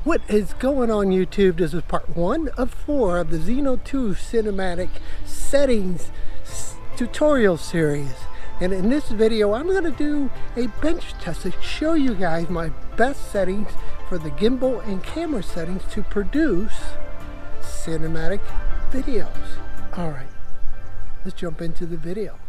What is going on YouTube? This is part 1 of 4 of the Zino2 cinematic settings tutorial series. And in this video, I'm going to do a bench test to show you guys my best settings for the gimbal and camera settings to produce cinematic videos. All right, let's jump into the video.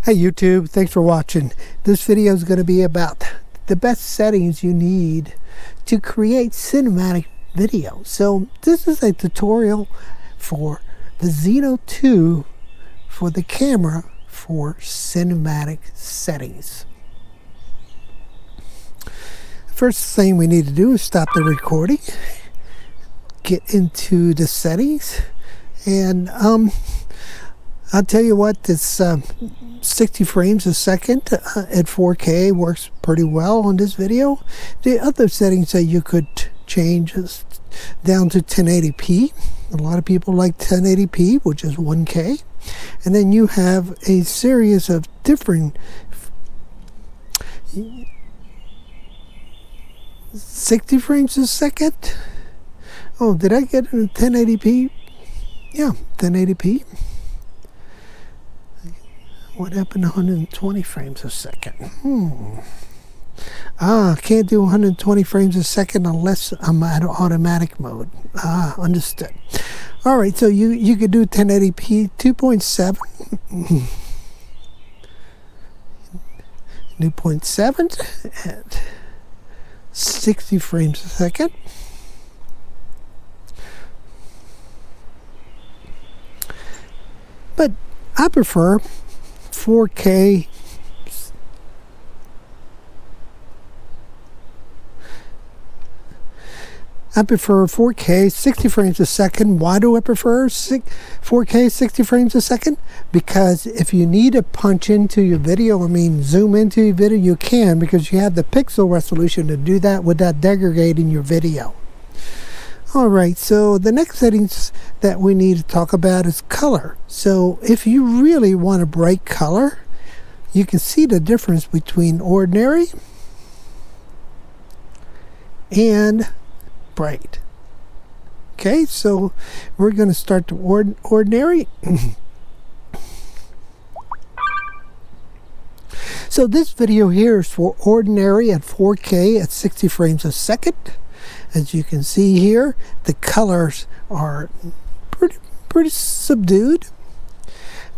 Hey YouTube, thanks for watching. This video is going to be about the best settings you need to create cinematic video. So this is a tutorial for the Zino2 for the camera for cinematic settings. First thing we need to do is stop the recording, get into the settings, and I'll tell you what, this 60 frames a second at 4K works pretty well on this video. The other settings that you could change is down to 1080p. A lot of people like 1080p, which is 1K. And then you have a series of different 60 frames a second. Oh, did I get a 1080p? Yeah, 1080p. What happened to 120 frames a second? Can't do 120 frames a second unless I'm at automatic mode. Understood. All right, so you could do 1080p 2.7. 2.7 at 60 frames a second. But I prefer 4K. I prefer 4K 60 frames a second. Why do I prefer 4K 60 frames a second? Because if you need to punch into your video, zoom into your video, you can, because you have the pixel resolution to do that without degrading your video. Alright, so the next settings that we need to talk about is color. So if you really want a bright color, you can see the difference between ordinary and bright. Okay, so we're going to start the ordinary. So this video here is for ordinary at 4K at 60 frames a second. As you can see here, the colors are pretty subdued.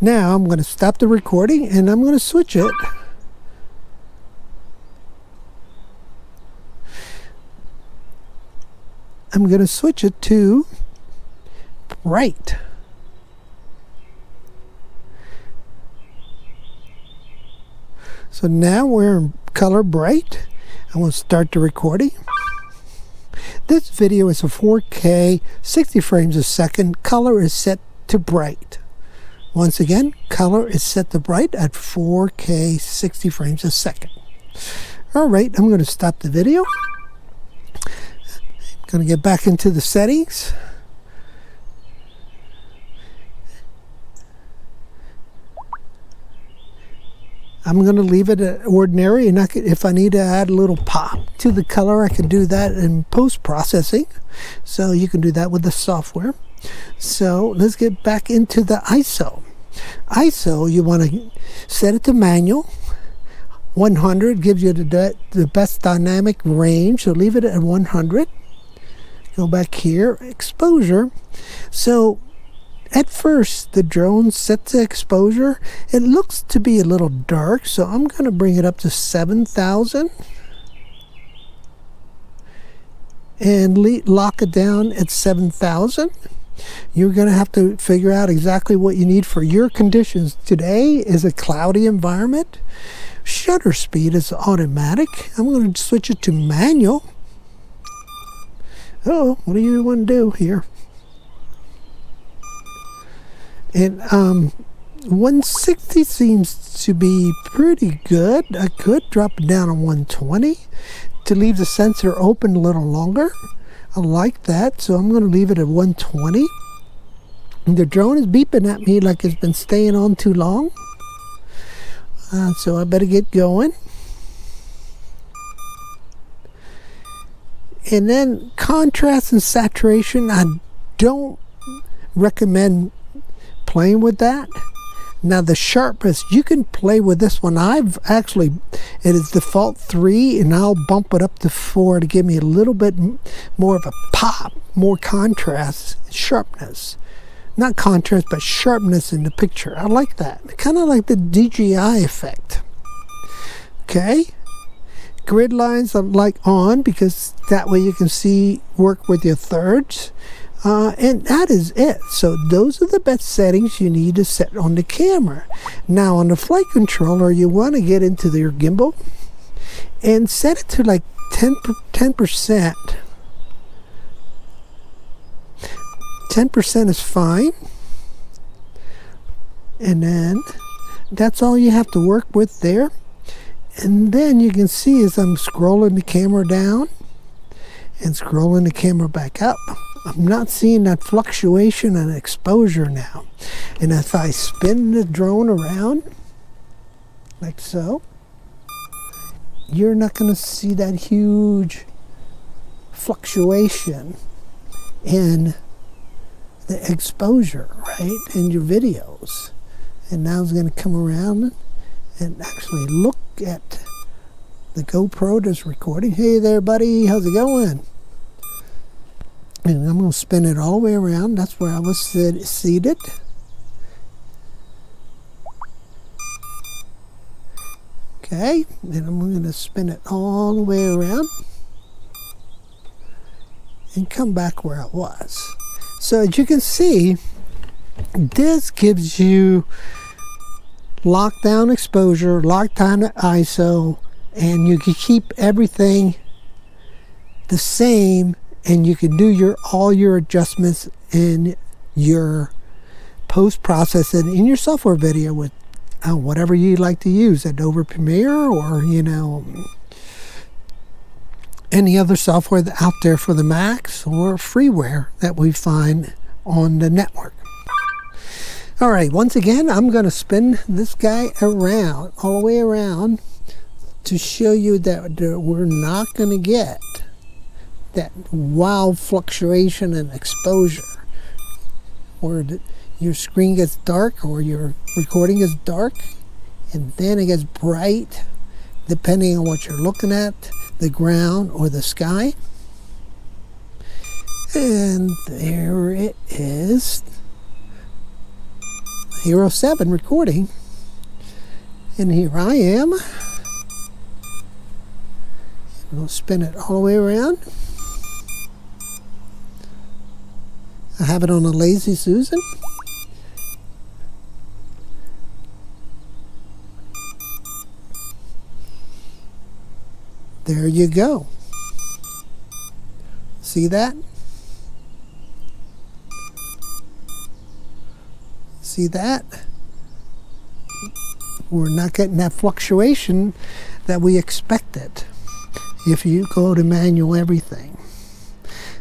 Now I'm going to stop the recording and I'm going to switch it. I'm going to switch it to bright. So now we're in color bright. I'm going to start the recording. This video is a 4K 60 frames a second. Color is set to bright. Once again, color is set to bright at 4K 60 frames a second. Alright, I'm going to stop the video. I'm going to get back into the settings. I'm going to leave it at ordinary, and if I need to add a little pop to the color, I can do that in post-processing. So you can do that with the software. So let's get back into the ISO. ISO, you want to set it to manual. 100 gives you the best dynamic range, so leave it at 100. Go back here, exposure. So at first, the drone set to exposure. It looks to be a little dark, so I'm going to bring it up to 7,000 and lock it down at 7,000. You're going to have to figure out exactly what you need for your conditions. Today is a cloudy environment. Shutter speed is automatic. I'm going to switch it to manual. Oh, what do you want to do here? And 160 seems to be pretty good. I could drop it down to 120 to leave the sensor open a little longer. I like that, so I'm going to leave it at 120. And the drone is beeping at me like it's been staying on too long. So I better get going. And then contrast and saturation, I don't recommend playing with that. Now the sharpness, you can play with this one. It is default 3, and I'll bump it up to 4 to give me a little bit more of a pop, more contrast, sharpness. Not contrast, but sharpness in the picture. I like that. Kind of like the DJI effect. Okay. Grid lines I like on, because that way you can work with your thirds. And that is it. So those are the best settings you need to set on the camera. Now on the flight controller, you want to get into your gimbal and set it to like 10%. 10% is fine. And then that's all you have to work with there. And then you can see as I'm scrolling the camera down and scrolling the camera back up, I'm not seeing that fluctuation and exposure now. And if I spin the drone around like so, you're not going to see that huge fluctuation in the exposure, right, in your videos. And now it's going to come around and actually look at the GoPro that's recording. Hey there, buddy, how's it going? And I'm going to spin it all the way around. That's where I was seated. Okay, and I'm going to spin it all the way around and come back where I was. So as you can see, this gives you lockdown exposure, lockdown ISO, and you can keep everything the same, and you can do all your adjustments in your post-processing in your software video with whatever you like to use, Adobe Premiere or any other software out there for the Macs or freeware that we find on the network. All right, once again, I'm going to spin this guy around, all the way around, to show you that we're not going to get that wild fluctuation and exposure where your screen gets dark or your recording is dark and then it gets bright depending on what you're looking at, the ground or the sky. And there it is, Hero 7 recording, and here I am. We'll spin it all the way around. I have it on a Lazy Susan. There you go. See that? See that? We're not getting that fluctuation that we expected if you go to manual everything.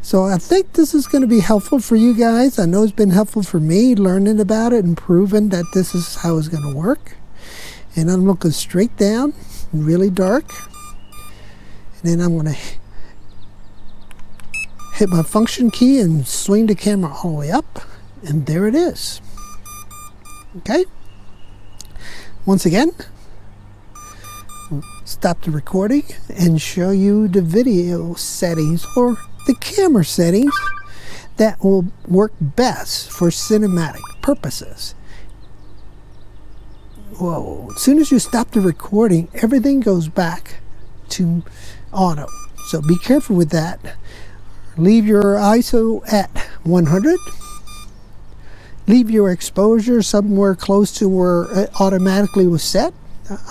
So I think this is going to be helpful for you guys. I know it's been helpful for me learning about it and proving that this is how it's going to work. And I'm looking straight down, really dark. And then I'm going to hit my function key and swing the camera all the way up. And there it is. Okay. Once again, stop the recording and show you the video settings or the camera settings that will work best for cinematic purposes. Whoa. As soon as you stop the recording, everything goes back to auto. So be careful with that. Leave your ISO at 100 leave your exposure somewhere close to where it automatically was set.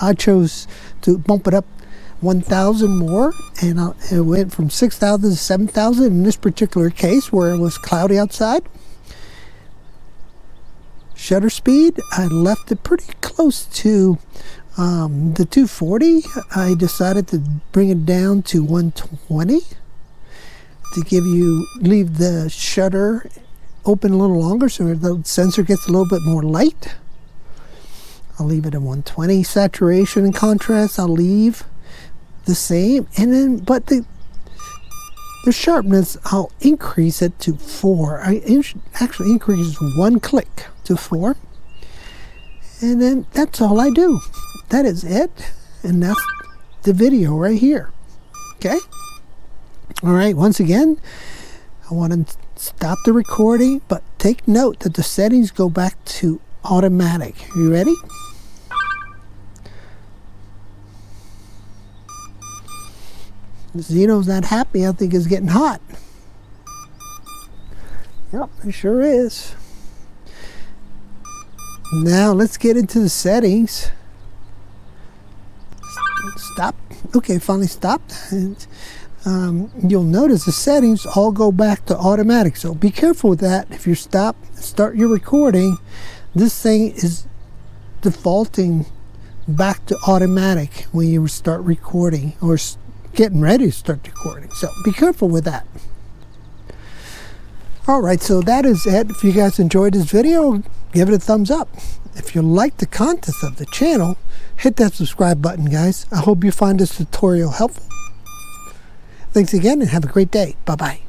I chose to bump it up 1,000 more, and it went from 6,000 to 7,000 in this particular case where it was cloudy outside. Shutter speed, I left it pretty close to the 240. I decided to bring it down to 120 to leave the shutter open a little longer so the sensor gets a little bit more light. I'll leave it at 120. Saturation and contrast, I'll leave the same, and then but the sharpness, I'll increase it to 4. I actually increase 1 click to 4, and then that's all I do. That is it, and that's the video right here. Okay. All right. Once again, I want to stop the recording, but take note that the settings go back to automatic. You ready? Zino's not happy. I think it's getting hot. Yep, it sure is. Now let's get into the settings. Stop. Okay, finally stopped. And you'll notice the settings all go back to automatic. So be careful with that. If you start your recording, this thing is defaulting back to automatic when you start recording or getting ready to start recording. So be careful with that. Alright, so that is it. If you guys enjoyed this video, give it a thumbs up. If you like the content of the channel, hit that subscribe button, guys. I hope you find this tutorial helpful. Thanks again and have a great day. Bye-bye.